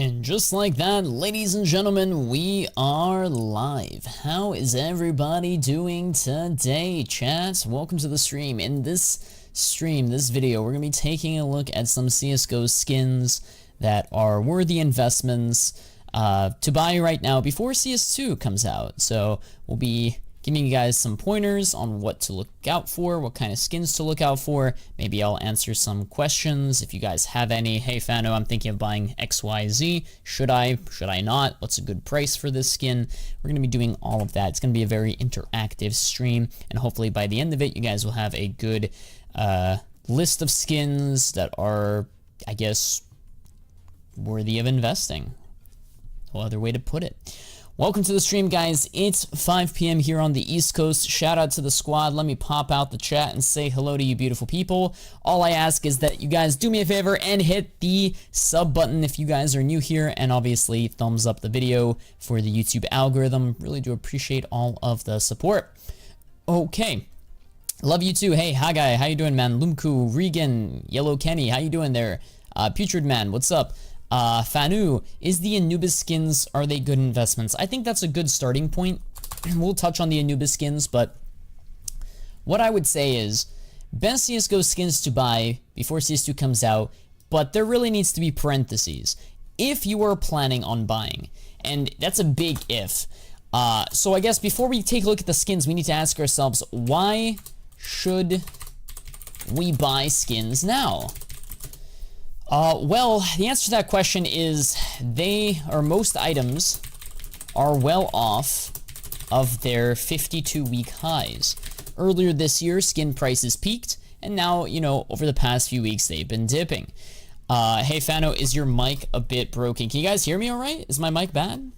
And just like that, ladies and gentlemen, we are live. How is everybody doing today, chat? Welcome to the stream. In this stream, this video, we're going to be taking a look at some CSGO skins that are worthy investments to buy right now before CS2 comes out. So we'll be giving you guys some pointers on what to look out for, what kind of skins to look out for. Maybe I'll answer some questions if you guys have any. Hey Fano, I'm thinking of buying XYZ. Should I not? What's a good price for this skin? We're going to be doing all of that. It's going to be a very interactive stream, and hopefully by the end of it, you guys will have a good list of skins that are, I guess, worthy of investing. No other way to put it. Welcome to the stream, guys. It's 5 p.m. here on the East Coast. Shout out to the squad. Let me pop out the chat and say hello to you beautiful people. All I ask is that you guys do me a favor and hit the sub button if you guys are new here, and obviously thumbs up the video for the YouTube algorithm. Really do appreciate all of the support. Okay. Love you too. Hey, hi guy. How you doing, man? Lumku, Regan, Yellow Kenny. How you doing there? Putrid Man, what's up? Fanu, is the Anubis skins, are they good investments? I think that's a good starting point. We'll touch on the Anubis skins, but what I would say is best CSGO skins to buy before CS2 comes out, but there really needs to be parentheses. If you are planning on buying, and that's a big if. So I guess before we take a look at the skins, we need to ask ourselves, why should we buy skins now? Well, the answer to that question is most items are well off of their 52-week highs. Earlier this year, skin prices peaked, and now, you know, over the past few weeks, they've been dipping. Hey, Fano, is your mic a bit broken? Can you guys hear me all right? Is my mic bad?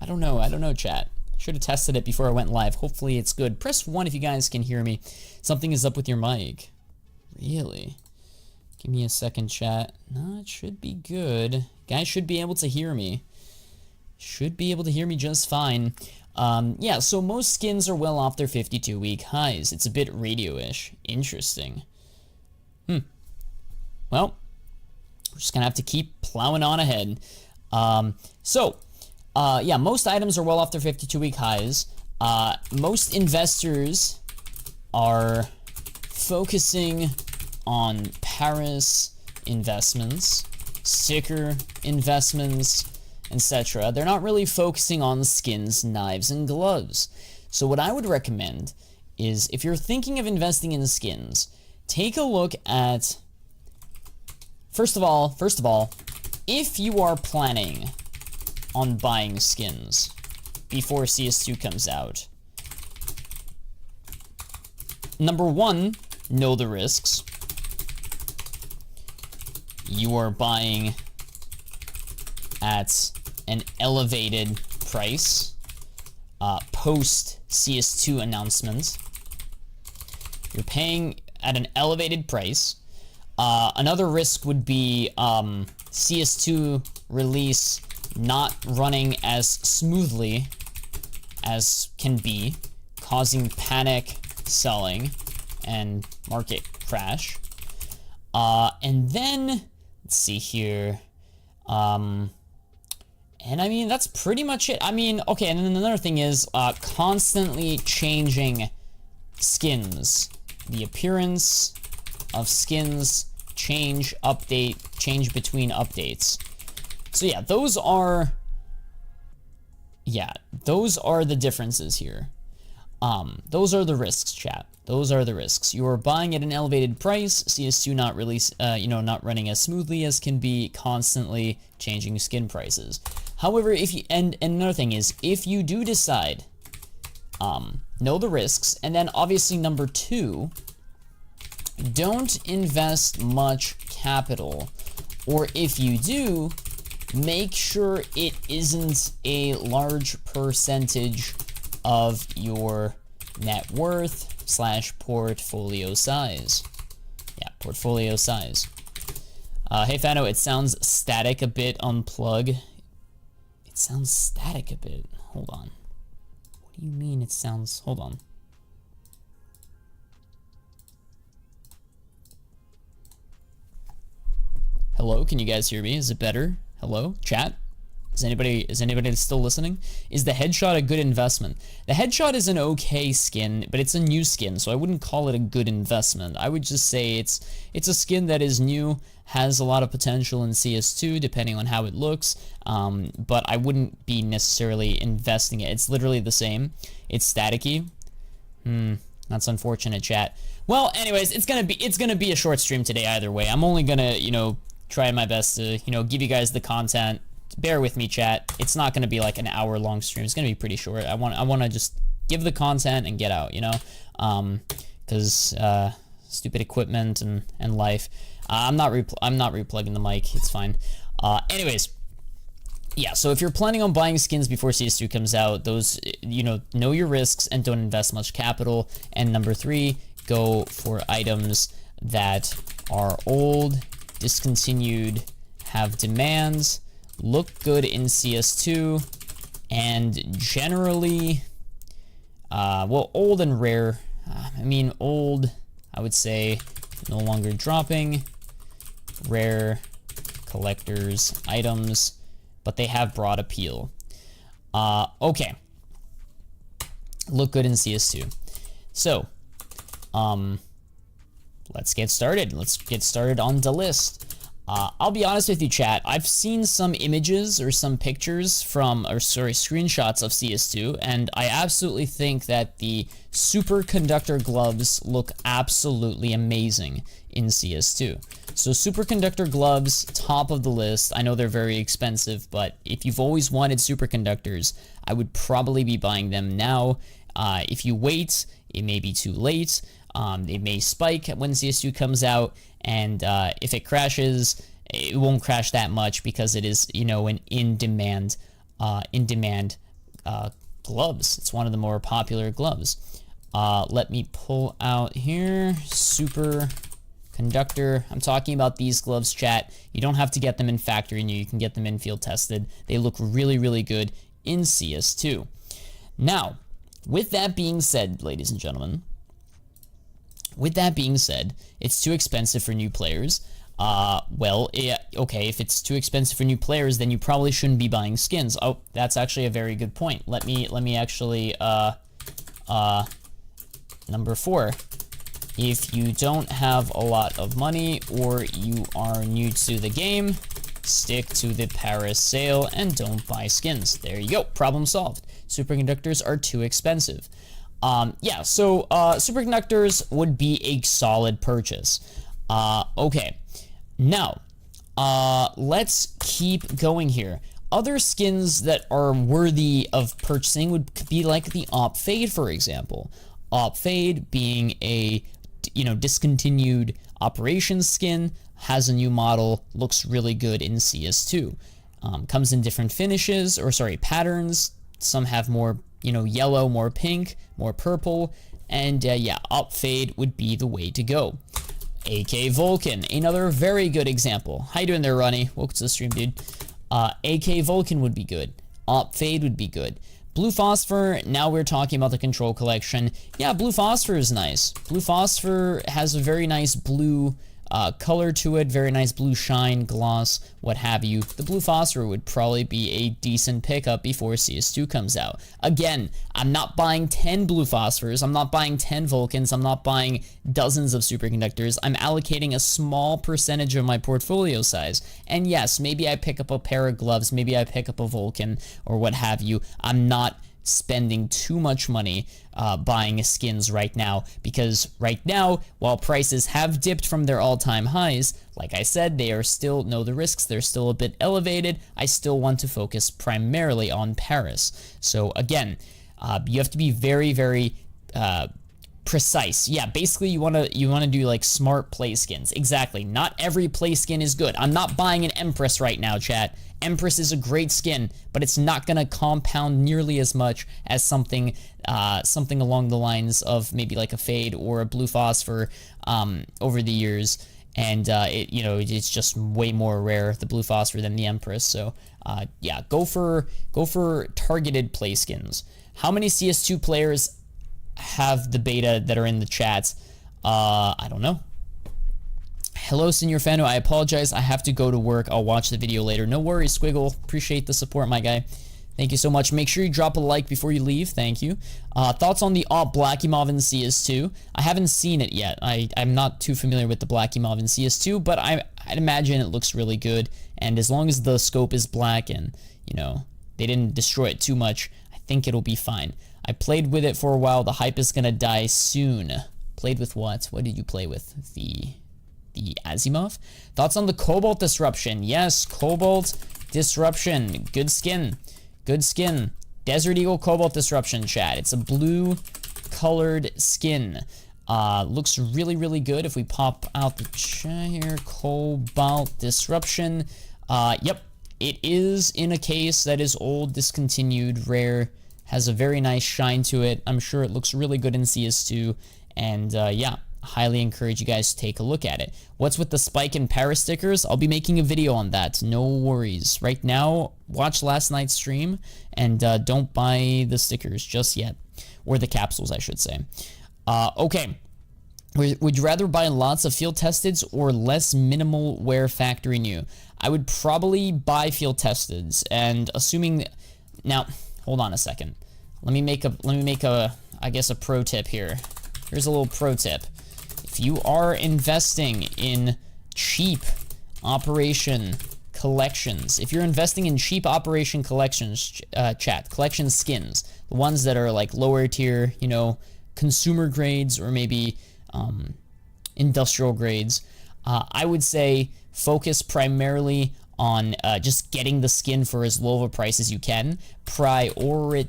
I don't know, chat. Should have tested it before I went live. Hopefully it's good. Press 1 if you guys can hear me. Something is up with your mic. Really? Give me a second, chat. No, it should be good. Guys should be able to hear me. Should be able to hear me just fine. Yeah, so most skins are well off their 52-week highs. It's a bit radio-ish. Interesting. Well, we're just gonna have to keep plowing on ahead. Yeah, most items are well off their 52-week highs. Most investors are focusing on Paris investments, sticker investments, etc. They're not really focusing on skins, knives, and gloves. So what I would recommend is, if you're thinking of investing in skins, take a look at, first of all, if you are planning on buying skins before CS2 comes out, number 1, know the risks. You are buying at an elevated price post CS2 announcement. You're paying at an elevated price. Another risk would be CS2 release not running as smoothly as can be, causing panic selling and market crash. And then let's see here. And I mean, that's pretty much it. I mean, okay, and then another thing is constantly changing skins. The appearance of skins change, update, change between updates. So yeah, those are the differences here. Those are the risks, chat. Those are the risks. You are buying at an elevated price, CS2 not running as smoothly as can be, constantly changing skin prices. However, and another thing is, if you do decide, know the risks, and then obviously number 2, don't invest much capital, or if you do, make sure it isn't a large percentage of your net worth / portfolio size. Yeah, portfolio size. Hey Fano, it sounds static a bit. Unplug. It sounds static a bit. Hold on. What do you mean it sounds... Hold on. Hello, can you guys hear me? Is it better? Hello? Chat? Is anybody still listening? Is the headshot a good investment? The headshot is an okay skin, but it's a new skin, so I wouldn't call it a good investment. I would just say it's a skin that is new, has a lot of potential in CS2, depending on how it looks, but I wouldn't be necessarily investing it. It's literally the same. It's staticky. That's unfortunate, chat. Well, anyways, it's gonna be a short stream today either way. I'm only gonna, try my best to, give you guys the content. Bear with me, chat. It's not going to be like an hour-long stream. It's going to be pretty short. I want to just give the content and get out, because stupid equipment and life. I'm not replugging the mic. It's fine. Anyways, yeah. So if you're planning on buying skins before CS2 comes out, those know your risks and don't invest much capital. And number 3, go for items that are old, discontinued, have demands, look good in CS2, and generally, well, old and rare. Old, I would say, no longer dropping. Rare, collectors, items, but they have broad appeal. Okay. Look good in CS2. So, let's get started. Let's get started on the list. I'll be honest with you, chat. I've seen some images or some pictures screenshots of CS2, and I absolutely think that the superconductor gloves look absolutely amazing in CS2. So superconductor gloves, top of the list. I know they're very expensive, but if you've always wanted superconductors, I would probably be buying them now. If you wait, it may be too late. It may spike when CS2 comes out, and if it crashes, it won't crash that much because it is, an in-demand gloves. It's one of the more popular gloves. Let me pull out here, superconductor. I'm talking about these gloves, chat. You don't have to get them in factory new. You can get them in field tested. They look really, really good in CS2. Now, with that being said, ladies and gentlemen, it's too expensive for new players. Okay, if it's too expensive for new players, then you probably shouldn't be buying skins. Oh, that's actually a very good point. Let me actually, number 4. If you don't have a lot of money or you are new to the game, stick to the Paris sale and don't buy skins. There you go, problem solved. Superconductors are too expensive. Yeah, so superconductors would be a solid purchase. Okay, now let's keep going here. Other skins that are worthy of purchasing would be like the Op Fade, for example. Op Fade being a discontinued operations skin, has a new model, looks really good in CS2. Comes in different finishes, patterns. Some have more yellow, more pink, more purple, and yeah, Op Fade would be the way to go. AK Vulcan, another very good example. How you doing there, Ronnie? Welcome to the stream, dude. AK Vulcan would be good. Op Fade would be good. Blue Phosphor, now we're talking about the Control Collection. Yeah, Blue Phosphor is nice. Blue Phosphor has a very nice blue color to it, very nice blue shine, gloss, what have you. The Blue Phosphor would probably be a decent pickup before CS2 comes out. Again, I'm not buying 10 Blue Phosphors, I'm not buying 10 Vulcans, I'm not buying dozens of superconductors. I'm allocating a small percentage of my portfolio size. And yes, maybe I pick up a pair of gloves, maybe I pick up a Vulcan, or what have you. I'm not spending too much money buying skins right now, because right now, while prices have dipped from their all-time highs, like I said, they are still, know the risks, they're still a bit elevated. I still want to focus primarily on Paris. So again, you have to be very, very precise. Yeah, basically you want to do like smart play skins. Exactly. Not every play skin is good. I'm not buying an Empress right now, chat. Empress is a great skin, but it's not going to compound nearly as much as something along the lines of maybe like a Fade or a Blue Phosphor over the years. And it's just way more rare, the Blue Phosphor, than the Empress. So yeah, go for targeted play skins. How many CS2 players have the beta that are in the chat? I don't know. Hello, Senior Fano. I apologize. I have to go to work. I'll watch the video later. No worries, Squiggle. Appreciate the support, my guy. Thank you so much. Make sure you drop a like before you leave. Thank you. Thoughts on the Blackimov in CS2? I haven't seen it yet. I'm not too familiar with the Blackimov in CS2, but I'd imagine it looks really good. And as long as the scope is black and, you know, they didn't destroy it too much, I think it'll be fine. I played with it for a while. The hype is gonna die soon. Played with what? What did you play with? The Asimov? Thoughts on the Cobalt Disruption? Yes, Cobalt Disruption. Good skin. Good skin. Desert Eagle Cobalt Disruption, chat. It's a blue colored skin. Looks really, really good. If we pop out the chat here, Cobalt Disruption. Yep, it is in a case that is old, discontinued, rare. Has a very nice shine to it. I'm sure it looks really good in CS2. And yeah, highly encourage you guys to take a look at it. What's with the spike in Paris stickers? I'll be making a video on that. No worries. Right now, watch last night's stream and don't buy the stickers just yet. Or the capsules, I should say. Okay. Would you rather buy lots of field testeds or less minimal wear factory new? I would probably buy field testeds, and assuming now, hold on a second. Let me make a I guess a pro tip here. Here's a little pro tip. If you are investing in cheap operation collections, if you're investing in cheap operation collections, collection skins, the ones that are like lower tier, you know, consumer grades or maybe industrial grades, I would say focus primarily on just getting the skin for as low of a price as you can. Prioritize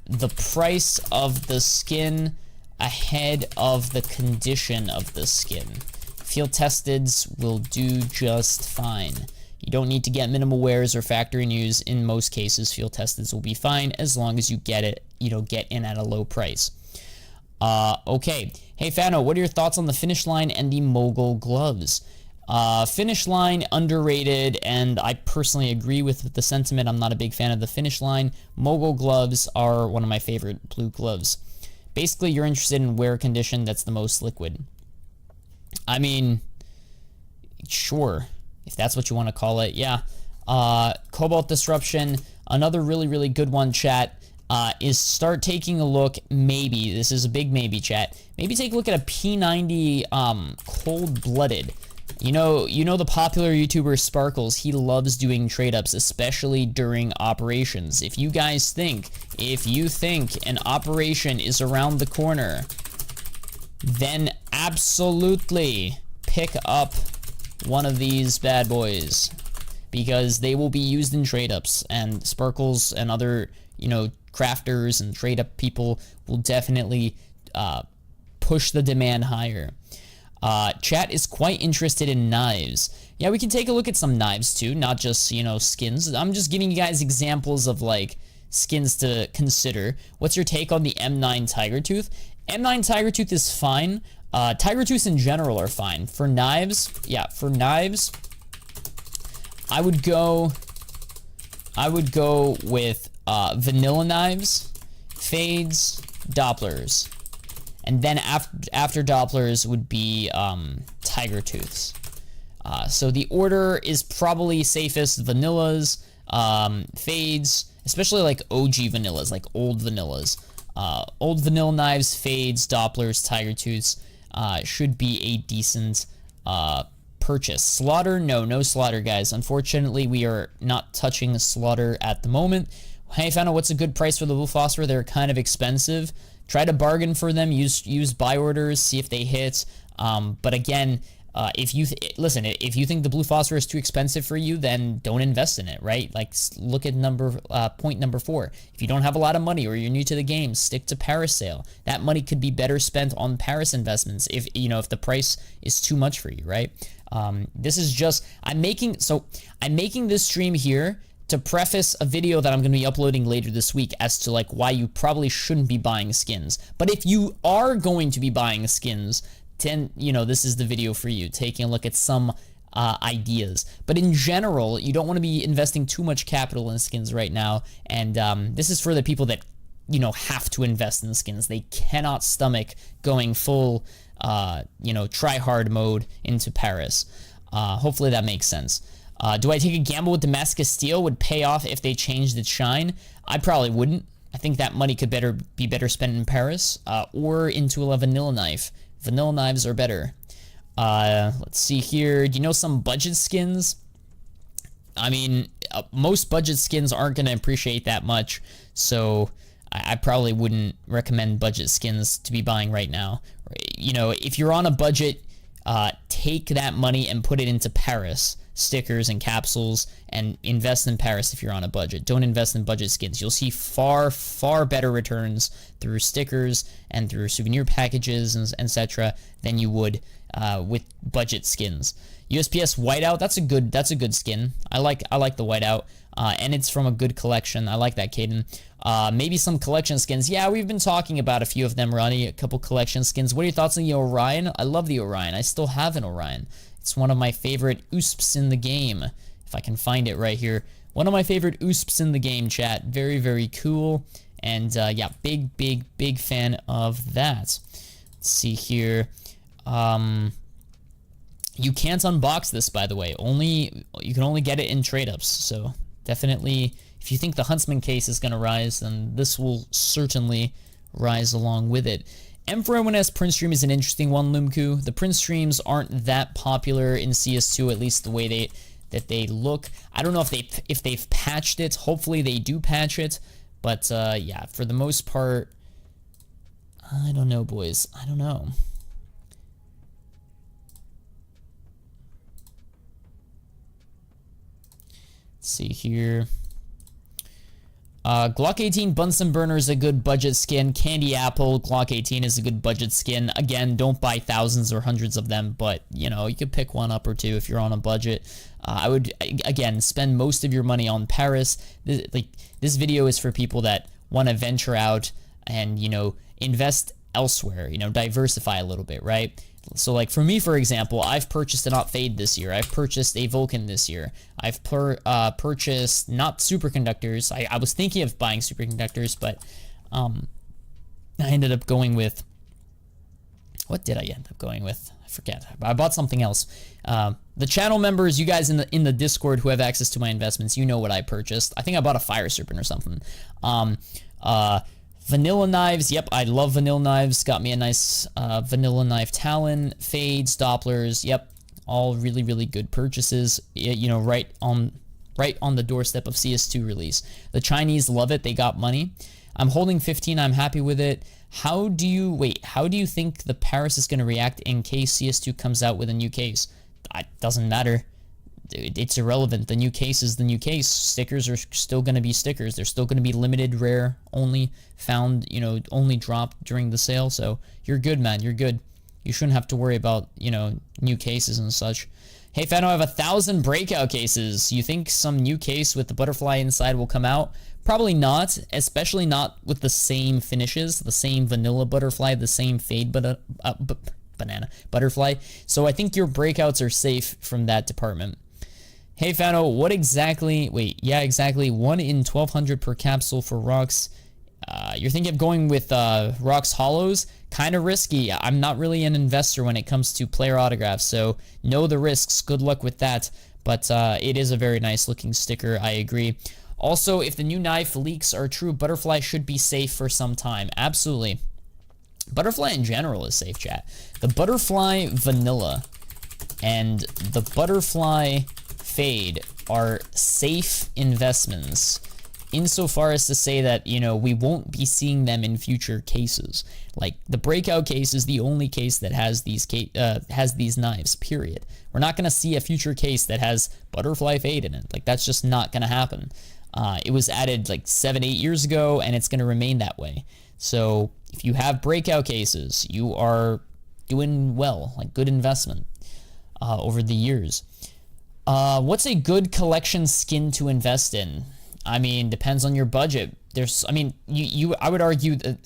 the price of the skin ahead of the condition of the skin. Field testeds will do just fine. You don't need to get minimal wears or factory news. In most cases, field testeds will be fine as long as you get it, you know, get in at a low price. Okay. Hey, Fano, what are your thoughts on the Finish Line and the Mogul gloves? Finish Line, underrated, and I personally agree with the sentiment. I'm not a big fan of the Finish Line. Mogul gloves are one of my favorite blue gloves. Basically, you're interested in wear condition that's the most liquid. I mean, sure, if that's what you want to call it, yeah. Cobalt Disruption, another really, really good one, chat, is start taking a look, maybe, this is a big maybe, chat, maybe take a look at a P90 Cold-Blooded. You know the popular YouTuber Sparkles, he loves doing trade-ups, especially during operations. If you think an operation is around the corner, then absolutely pick up one of these bad boys, because they will be used in trade-ups, and Sparkles and other, you know, crafters and trade-up people will definitely push the demand higher. Chat is quite interested in knives. Yeah, we can take a look at some knives too, not just, you know, skins. I'm just giving you guys examples of, like, skins to consider. What's your take on the M9 Tiger Tooth? M9 Tiger Tooth is fine. Tiger Tooths in general are fine. For knives, yeah, for knives, I would go with vanilla knives, fades, Dopplers. And then after Dopplers would be Tiger Tooths. So the order is probably safest vanillas, fades, especially like OG vanillas, like old vanillas. Old vanilla knives, fades, Dopplers, Tiger Tooths should be a decent purchase. Slaughter, no slaughter, guys. Unfortunately, we are not touching slaughter at the moment. Hey, Fano, what's a good price for the blue phosphor? They're kind of expensive. Try to bargain for them. Use buy orders. See if they hit. But again, if you think the blue phosphor is too expensive for you, then don't invest in it, right? Like, look at point number 4. If you don't have a lot of money or you're new to the game, stick to Parasail. That money could be better spent on Paris investments if the price is too much for you, right? This is just I'm making this stream here to preface a video that I'm going to be uploading later this week as to, like, why you probably shouldn't be buying skins. But if you are going to be buying skins, then, this is the video for you, taking a look at some ideas. But in general, you don't want to be investing too much capital in skins right now. And this is for the people that, have to invest in skins. They cannot stomach going full you know, try hard mode into Paris. Hopefully that makes sense. Do I take a gamble with Damascus Steel? Would pay off if they changed its shine? I probably wouldn't. I think that money could be better spent in Paris, or into a vanilla knife. Vanilla knives are better. Let's see here. Do you know some budget skins? I mean, most budget skins aren't going to appreciate that much, so I probably wouldn't recommend budget skins to be buying right now. You know, if you're on a budget, take that money and put it into Paris stickers and capsules, and invest in Paris if you're on a budget. Don't invest in budget skins. You'll see far, far better returns through stickers and through souvenir packages and etc. than you would with budget skins. USPS Whiteout, that's a good skin. I like the Whiteout, and it's from a good collection. I like that, Caden. Maybe some collection skins. Yeah, we've been talking about a few of them, Ronnie. A couple collection skins. What are your thoughts on the Orion? I love the Orion. I still have an Orion. It's one of my favorite USPs in the game. If I can find it right here. One of my favorite USPs in the game, chat. Very, very cool. And yeah, big fan of that. Let's see here. You can't unbox this, by the way. You can only get it in trade-ups. So definitely, if you think the Huntsman case is going to rise, then this will certainly rise along with it. M4M1S print stream is an interesting one, Lumku. The print streams aren't that popular in CS2, at least the way they look. I don't know if they've patched it. Hopefully they do patch it. But yeah, for the most part, I don't know, boys. I don't know. Let's see here. Glock 18 Bunsen Burner is a good budget skin. Candy Apple Glock 18 is a good budget skin. Again, don't buy thousands or hundreds of them, but you know, you could pick one up or two if you're on a budget. I would, again, spend most of your money on Paris. This video is for people that want to venture out and, you know, invest elsewhere, you know, diversify a little bit, right? So like for me, for example, I've purchased an Op Fade this year. I've purchased a Vulcan this year. I've purchased not superconductors. I was thinking of buying superconductors, but I ended up going with, what did I end up going with? I forget. I bought something else. The channel members, you guys in the Discord who have access to my investments, you know what I purchased. I think I bought a Fire Serpent or something. Vanilla knives, yep, I love vanilla knives. Got me a nice vanilla knife Talon, Fades, Dopplers, yep, all really, really good purchases. You know, right on the doorstep of CS2 release. The Chinese love it. They got money. I'm holding 15. I'm happy with it. How do you think the Paris is going to react in case CS2 comes out with a new case? It doesn't matter. It's irrelevant. The new case is the new case. Stickers are still going to be stickers. They're still going to be limited, rare, only found, you know, only dropped during the sale. So you're good, man. You're good. You shouldn't have to worry about, you know, new cases and such. Hey, Fano, I have 1,000 breakout cases. You think some new case with the butterfly inside will come out? Probably not, especially not with the same finishes, the same vanilla butterfly, the same fade banana butterfly. So I think your breakouts are safe from that department. Hey Fano, what exactly, wait, yeah, exactly, 1 in 1,200 per capsule for rocks. You're thinking of going with rocks hollows? Kind of risky. I'm not really an investor when it comes to player autographs, so know the risks. Good luck with that, but it is a very nice looking sticker, I agree. Also, if the new knife leaks are true, butterfly should be safe for some time. Absolutely. Butterfly in general is safe, chat. The butterfly vanilla and the butterfly fade are safe investments insofar as to say that, you know, we won't be seeing them in future cases. Like the breakout case is the only case that has these knives, period. We're not going to see a future case that has butterfly fade in it. Like that's just not going to happen. It was added like 7-8 years ago and it's going to remain that way. So if you have breakout cases, you are doing well, like good investment over the years. What's a good collection skin to invest in? I mean, depends on your budget. I mean, I would argue that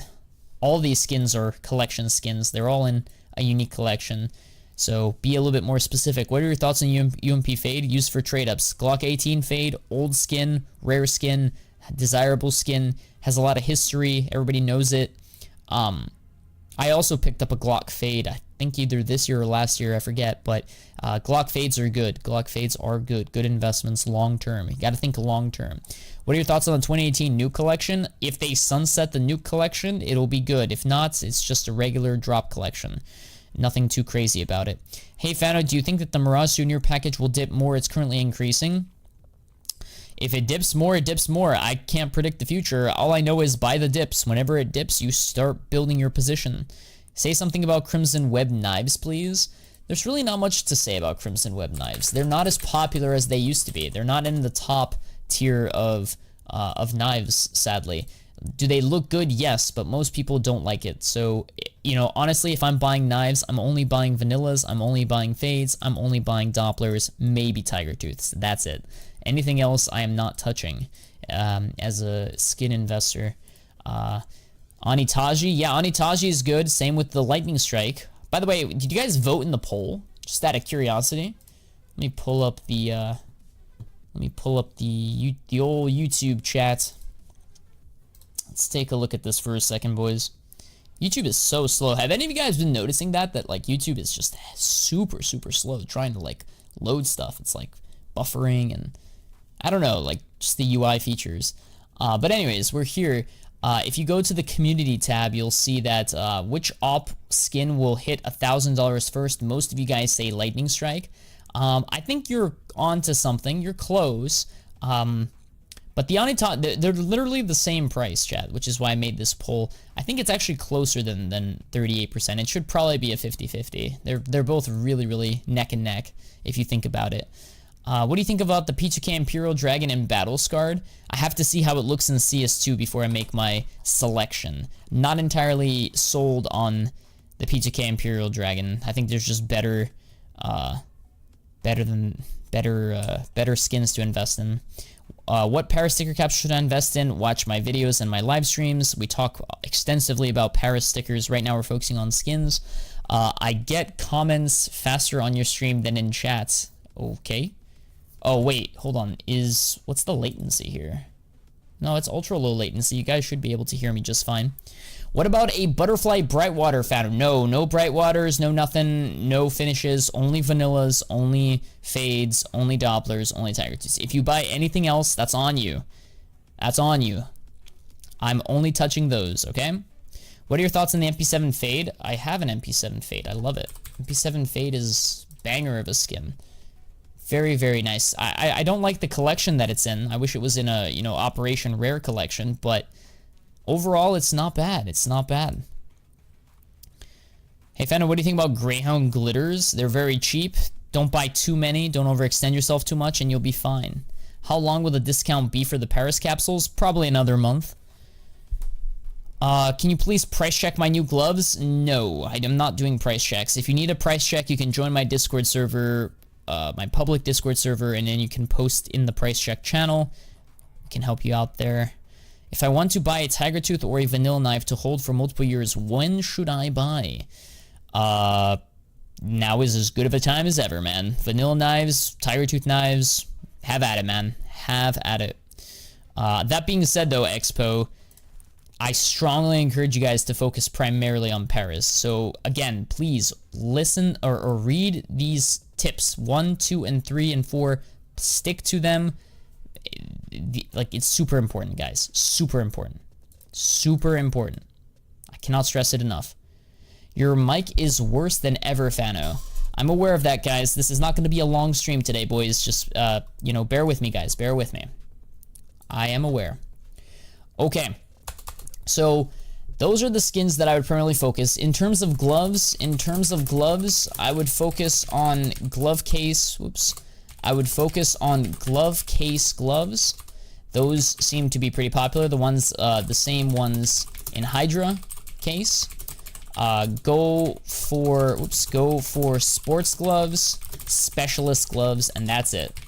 all these skins are collection skins. They're all in a unique collection. So be a little bit more specific. What are your thoughts on UMP Fade used for trade-ups? Glock 18 Fade, old skin, rare skin, desirable skin, has a lot of history. Everybody knows it. I also picked up a Glock Fade. think either this year or last year, I forget, but Glock fades are good. Glock fades are good. Good investments long term. You got to think long term. What are your thoughts on the 2018 nuke collection? If they sunset the nuke collection, it'll be good. If not, it's just a regular drop collection. Nothing too crazy about it. Hey, Fano, do you think that the Mirage Junior package will dip more? It's currently increasing. If it dips more, it dips more. I can't predict the future. All I know is buy the dips. Whenever it dips, you start building your position. Say something about Crimson Web knives, please. There's really not much to say about Crimson Web knives. They're not as popular as they used to be. They're not in the top tier of knives, sadly. Do they look good? Yes, but most people don't like it. So, you know, honestly, if I'm buying knives, I'm only buying vanillas, I'm only buying fades, I'm only buying Dopplers, maybe Tiger Tooths. That's it. Anything else, I am not touching as a skin investor. Anitaji, yeah, Anitaji is good. Same with the Lightning Strike. By the way, did you guys vote in the poll? Just out of curiosity. Let me pull up the old YouTube chat. Let's take a look at this for a second, boys. YouTube is so slow. Have any of you guys been noticing that like YouTube is just super slow trying to like load stuff? It's like buffering and I don't know, like just the UI features. But anyways, we're here. If you go to the community tab, you'll see that which op skin will hit $1,000 first. Most of you guys say Lightning Strike. I think you're onto something. You're close. But the Anita, they're literally the same price, chat, which is why I made this poll. I think it's actually closer than 38%. It should probably be a 50-50. They're both really neck and neck if you think about it. What do you think about the P2K Imperial Dragon and Battle Scarred? I have to see how it looks in CS2 before I make my selection. Not entirely sold on the P2K Imperial Dragon. I think there's just better skins to invest in. What Paris sticker caps should I invest in? Watch my videos and my live streams. We talk extensively about Paris stickers. Right now we're focusing on skins. I get comments faster on your stream than in chats. Okay. Oh, wait, hold on. What's the latency here? No, it's ultra low latency. You guys should be able to hear me just fine. What about a Butterfly Brightwater Phantom? No Brightwaters, no nothing, no finishes, only vanillas, only fades, only Dopplers, only Tiger Tooths. If you buy anything else, that's on you. That's on you. I'm only touching those, okay? What are your thoughts on the MP7 Fade? I have an MP7 Fade. I love it. MP7 Fade is banger of a skin. Very nice. I don't like the collection that it's in. I wish it was in a, you know, Operation Rare collection, but overall, it's not bad. It's not bad. Hey, Fano, what do you think about Greyhound glitters? They're very cheap. Don't buy too many. Don't overextend yourself too much, and you'll be fine. How long will the discount be for the Paris capsules? Probably another month. Can you please price check my new gloves? No, I am not doing price checks. If you need a price check, you can join my Discord server, my public Discord server, and then you can post in the price check channel. I can help you out there. If I want to buy a Tiger Tooth or a vanilla knife to hold for multiple years, when should I buy? Now is as good of a time as ever, man. Vanilla knives, Tiger Tooth knives, have at it, man. Have at it. That being said, though, Expo, I strongly encourage you guys to focus primarily on Paris. So, again, please listen or read these tips. 1, 2, and 3, and 4. Stick to them. Like, it's super important, guys. Super important. Super important. I cannot stress it enough. Your mic is worse than ever, Fano. I'm aware of that, guys. This is not going to be a long stream today, boys. Just, you know, bear with me, guys. Bear with me. I am aware. Okay. So, those are the skins that I would primarily focus. In terms of gloves, I would focus on glove case. Whoops. I would focus on glove case gloves. Those seem to be pretty popular. The ones, the same ones in Hydra case. Go for sports gloves, specialist gloves, and that's it.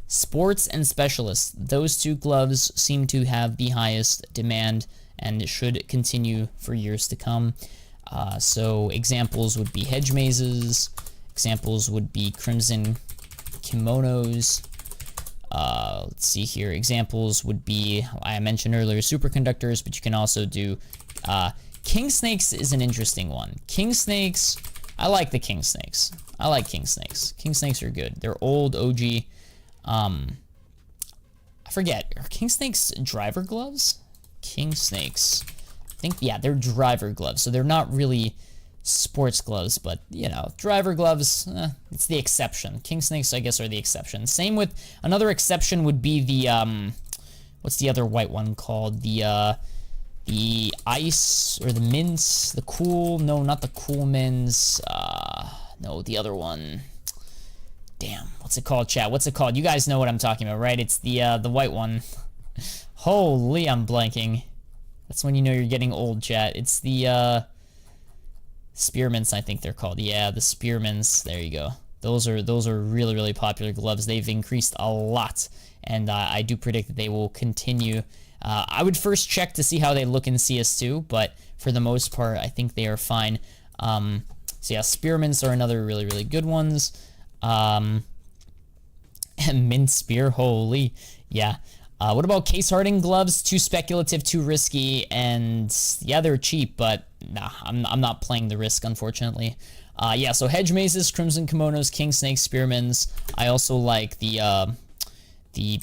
Sports and specialists. Those two gloves seem to have the highest demand and should continue for years to come. So examples would be hedge mazes. Examples would be crimson kimonos. Let's see here. Examples would be, I mentioned earlier, superconductors, but you can also do King Snakes is an interesting one. King Snakes, I like the king snakes. I like king snakes. King snakes are good. They're old OG. I forget, are king snakes driver gloves? King snakes, I think, yeah, they're driver gloves, so they're not really sports gloves, but, you know, driver gloves, it's the exception. King snakes, I guess, are the exception. Same with, another exception would be the, what's the other white one called? The ice, or the mints, the cool, no, not the cool mints, no, the other one. Damn, what's it called, chat? What's it called? You guys know what I'm talking about, right? It's the white one. Holy, I'm blanking. That's when you know you're getting old, chat. It's the, spearmints, I think they're called. Yeah, the spearmints. There you go. Those are really, really popular gloves. They've increased a lot, and I do predict that they will continue. I would first check to see how they look in CS2, but for the most part, I think they are fine. So yeah, spearmints are another really, really good ones. And mint spear, holy, yeah. What about case hardening gloves? Too speculative, too risky, and yeah, they're cheap, but nah, I'm not playing the risk, unfortunately. Yeah, so hedge mazes, crimson kimonos, king snakes, spearmins. I also like the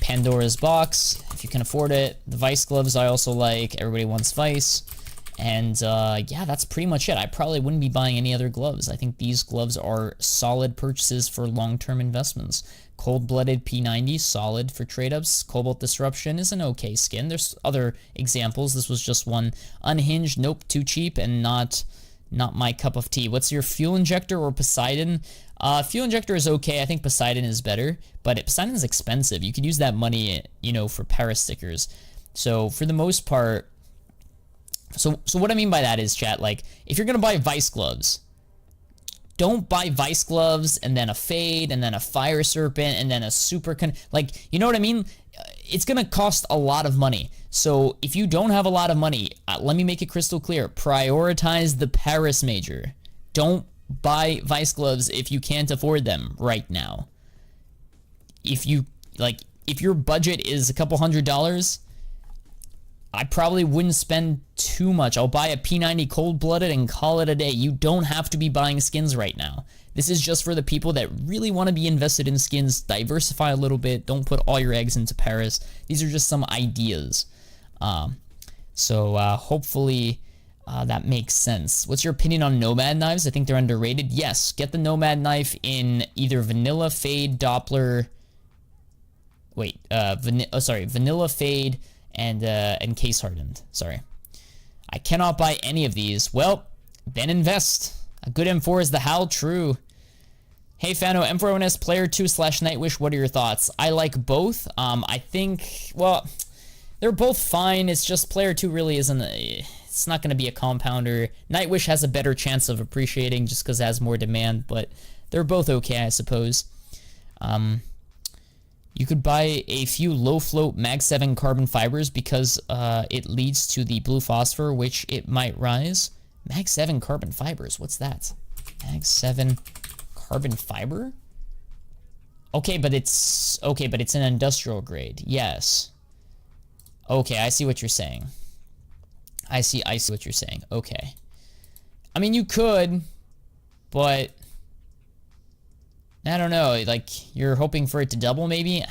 Pandora's box, if you can afford it. The vice gloves I also like. Everybody wants vice. And yeah, that's pretty much it. I probably wouldn't be buying any other gloves. I think these gloves are solid purchases for long-term investments. Cold-blooded P90, solid for trade-ups. Cobalt Disruption is an okay skin. There's other examples. This was just one. Unhinged, nope, too cheap and not my cup of tea. What's your fuel injector or Poseidon? Fuel injector is okay. I think Poseidon is better, but Poseidon is expensive. You could use that money, you know, for Paris stickers. So for the most part, so what I mean by that is, chat, like, if you're gonna buy vice gloves, don't buy vice gloves and then a fade and then a fire serpent and then a super like, you know what I mean? It's gonna cost a lot of money. So if you don't have a lot of money, let me make it crystal clear. Prioritize the Paris major. Don't buy vice gloves if you can't afford them right now. If your budget is a couple $100, I probably wouldn't spend too much. I'll buy a P90 cold-blooded and call it a day. You don't have to be buying skins right now. This is just for the people that really want to be invested in skins. Diversify a little bit. Don't put all your eggs into Paris. These are just some ideas. So hopefully that makes sense. What's your opinion on Nomad knives? I think they're underrated. Yes, get the Nomad knife in either vanilla, fade, Doppler. Wait, vanilla, fade, and case hardened. Sorry. I cannot buy any of these. Well, then invest. A good M4 is the Hal. True. Hey Fano, M4ONS Player 2 / Nightwish, what are your thoughts? I like both. I think, well, they're both fine. It's just Player 2 really isn't, it's not going to be a compounder. Nightwish has a better chance of appreciating just because it has more demand, but they're both okay, I suppose. You could buy a few low-float Mag 7 carbon fibers because it leads to the blue phosphor, which it might rise. Mag 7 carbon fibers, what's that? Mag 7 carbon fiber? Okay, but it's an industrial grade. Yes. Okay, I see what you're saying. I see what you're saying. Okay. I mean, you could, but I don't know, like, you're hoping for it to double, maybe?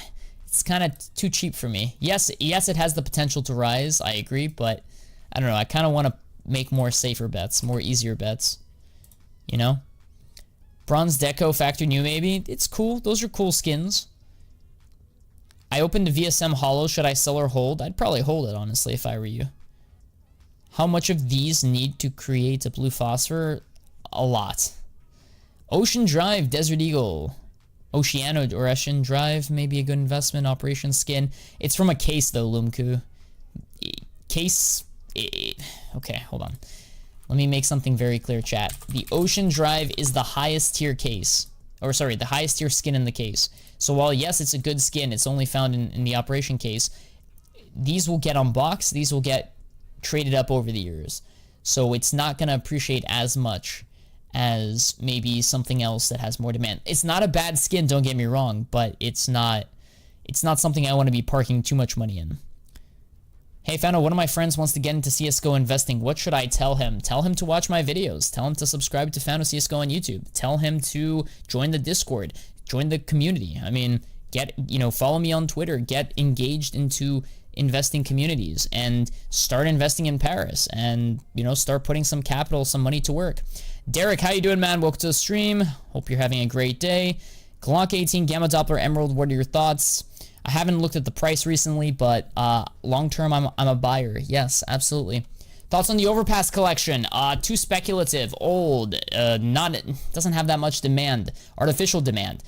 It's kind of too cheap for me. Yes, it has the potential to rise, I agree, but I don't know, I kind of want to make more safer bets, more easier bets, you know? Bronze Deco Factory New, maybe? It's cool, those are cool skins. I opened a VSM Hollow, should I sell or hold? I'd probably hold it, honestly, if I were you. How much of these need to create a blue phosphor? A lot. Ocean Drive, Desert Eagle. Oceano or Ocean Drive, maybe a good investment. Operation Skin. It's from a case, though, Lumku. Case. Okay, hold on. Let me make something very clear, chat. The Ocean Drive is the highest tier case. Or, sorry, the highest tier skin in the case. So while, yes, it's a good skin, it's only found in the Operation case, these will get unboxed. These will get traded up over the years. So it's not going to appreciate as much as maybe something else that has more demand. It's not a bad skin, don't get me wrong, but it's not something I want to be parking too much money in. Hey Fano, one of my friends wants to get into CSGO investing. What should I tell him? Tell him to watch my videos. Tell him to subscribe to Fano CSGO on YouTube. Tell him to join the Discord. Join the community. I mean, follow me on Twitter. Get engaged into investing communities and start investing in Paris and, start putting some capital, some money to work. Derek, how you doing, man? Welcome to the stream. Hope you're having a great day. Glock 18, Gamma Doppler, Emerald, what are your thoughts? I haven't looked at the price recently, but long term, I'm a buyer. Yes, absolutely. Thoughts on the Overpass collection? Too speculative, old, doesn't have that much demand, artificial demand.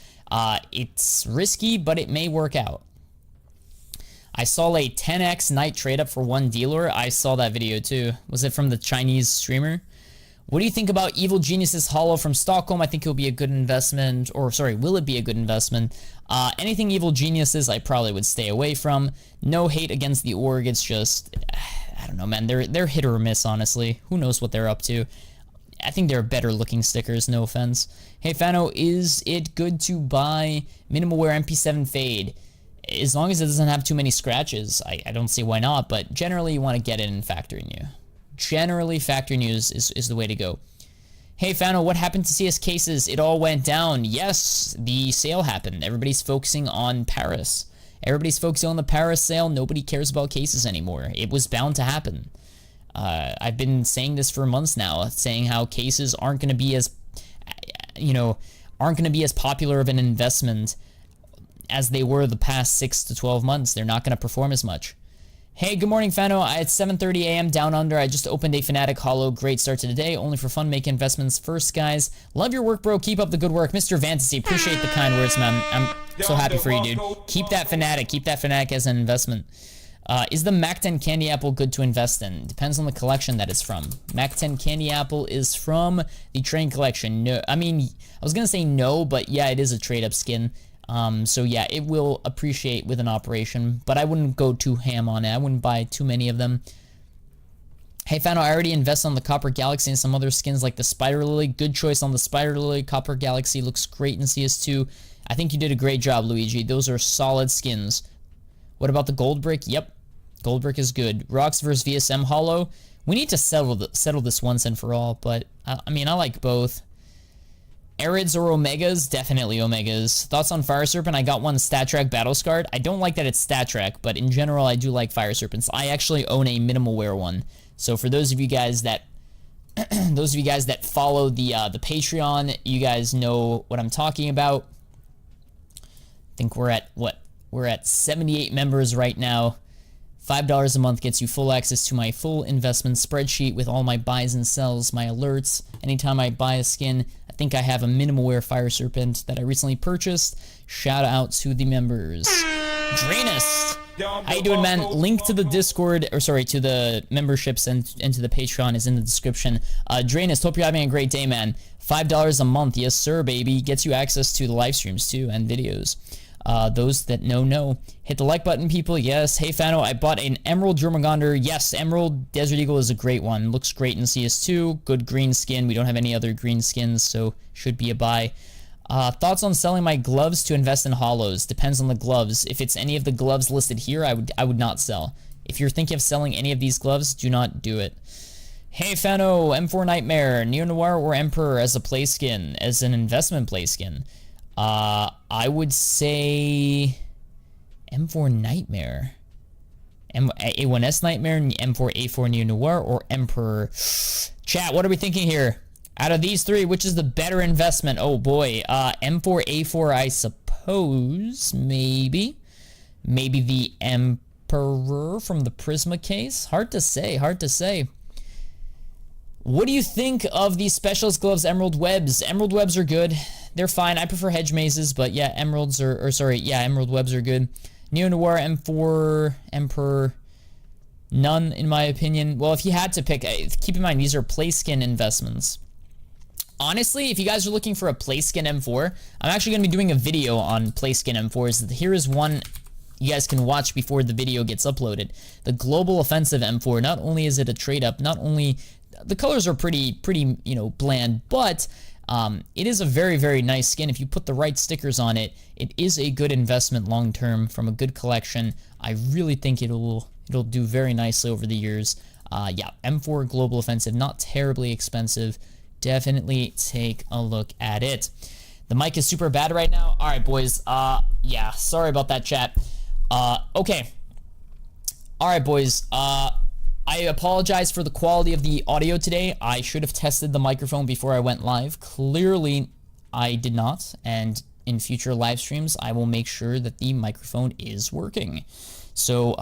It's risky, but it may work out. I saw a 10x night trade up for one dealer. I saw that video too. Was it from the Chinese streamer? What do you think about Evil Geniuses Hollow from Stockholm? I think it'll be a good investment, or sorry, will it be a good investment? Anything Evil Geniuses, I probably would stay away from. No hate against the org, it's just, I don't know, man, they're hit or miss, honestly. Who knows what they're up to? I think they're better looking stickers, no offense. Hey, Fano, is it good to buy Minimal Wear MP7 Fade? As long as it doesn't have too many scratches, I don't see why not, but generally you want to get it in factory new. Generally, factory news is the way to go. Hey, Fano, what happened to CS cases? It all went down. Yes, the sale happened. Everybody's focusing on Paris. Everybody's focusing on the Paris sale. Nobody cares about cases anymore. It was bound to happen. I've been saying this for months now, saying how cases aren't going to be as, aren't going to be as popular of an investment as they were the past 6 to 12 months. They're not going to perform as much. Hey, good morning, Fano. It's 7:30 a.m. down under. I just opened a Fnatic Hollow. Great start to the day. Only for fun, make investments first, guys. Love your work, bro. Keep up the good work. Mr. Fantasy, appreciate the kind words, man. I'm so happy for you, dude. Keep that Fnatic. Keep that Fnatic as an investment. Is the Mac 10 Candy Apple good to invest in? Depends on the collection that it's from. Mac 10 Candy Apple is from the Train Collection. No, I mean, I was going to say no, but yeah, it is a trade-up skin. So yeah, it will appreciate with an operation, but I wouldn't go too ham on it. I wouldn't buy too many of them. Hey, Fano, I already invest on the Copper Galaxy and some other skins like the Spider Lily. Good choice on the Spider Lily. Copper Galaxy looks great in CS2. I think you did a great job, Luigi. Those are solid skins. What about the Gold Brick? Yep, Gold Brick is good. Rocks versus VSM Hollow. We need to settle this once and for all, but I mean, I like both. Arids or Omegas? Definitely Omegas. Thoughts on Fire Serpent? I got one Stat Track Battle Scarred. I don't like that it's Stat Track, but in general, I do like Fire Serpents. I actually own a Minimal Wear one. So for those of you guys that follow the Patreon, you guys know what I'm talking about. I think we're at what? We're at 78 members right now. $5 a month gets you full access to my full investment spreadsheet with all my buys and sells, my alerts. Anytime I buy a skin, I think I have a Minimal Wear Fire Serpent that I recently purchased. Shout out to the members. Drainus! How you doing, man? Link to the Discord, or sorry, to the memberships and to the Patreon is in the description. Drainus, hope you're having a great day, man. $5 a month, yes sir, baby. Gets you access to the live streams too and videos. Those that know. Hit the like button, people. Yes. Hey, Fano, I bought an Emerald Jormungandr. Yes, Emerald Desert Eagle is a great one. Looks great in CS2. Good green skin. We don't have any other green skins, so should be a buy. Thoughts on selling my gloves to invest in hollows? Depends on the gloves. If it's any of the gloves listed here, I would not sell. If you're thinking of selling any of these gloves, do not do it. Hey, Fano, M4 Nightmare, Neo Noir or Emperor as a play skin, as an investment play skin? I would say M4 Nightmare. A1S Nightmare, M4A4 Neo Noir, or Emperor. Chat, what are we thinking here? Out of these three, which is the better investment? Oh boy, M4A4, I suppose, maybe. Maybe the Emperor from the Prisma case? Hard to say, hard to say. What do you think of the Specialist Gloves Emerald Webs? Emerald Webs are good. They're fine. I prefer Hedge Mazes, but yeah, Emerald Webs are good. Neo Noir, M4, Emperor, none in my opinion. Well, if you had to pick, keep in mind, these are play skin investments. Honestly, if you guys are looking for a play skin M4, I'm actually going to be doing a video on play skin M4s. Here is one you guys can watch before the video gets uploaded. The Global Offensive M4, not only is it a trade up, not only the colors are pretty, bland, but it is a very, very nice skin. If you put the right stickers on it, it is a good investment long term from a good collection. I really think it'll it'll do very nicely over the years. Yeah, M4 Global Offensive, not terribly expensive. Definitely take a look at it. The mic is super bad right now. All right, boys. Yeah, sorry about that, chat. Okay. All right, boys. I apologize for the quality of the audio today. I should have tested the microphone before I went live. Clearly, I did not, and in future live streams, I will make sure that the microphone is working. So,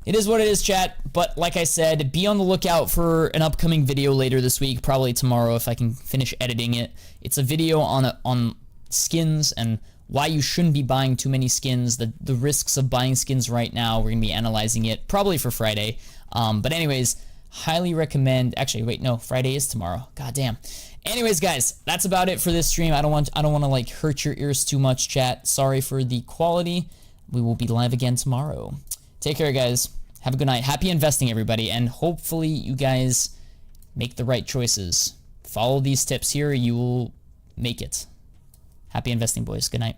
it is what it is, chat, but like I said, be on the lookout for an upcoming video later this week, probably tomorrow if I can finish editing it. It's a video on skins and why you shouldn't be buying too many skins, the risks of buying skins right now. We're going to be analyzing it, probably for Friday. But anyways, highly recommend... Actually, wait, no, Friday is tomorrow. God damn. Anyways, guys, that's about it for this stream. I don't want to like hurt your ears too much, chat. Sorry for the quality. We will be live again tomorrow. Take care, guys. Have a good night. Happy investing, everybody. And hopefully you guys make the right choices. Follow these tips here. You will make it. Happy investing, boys. Good night.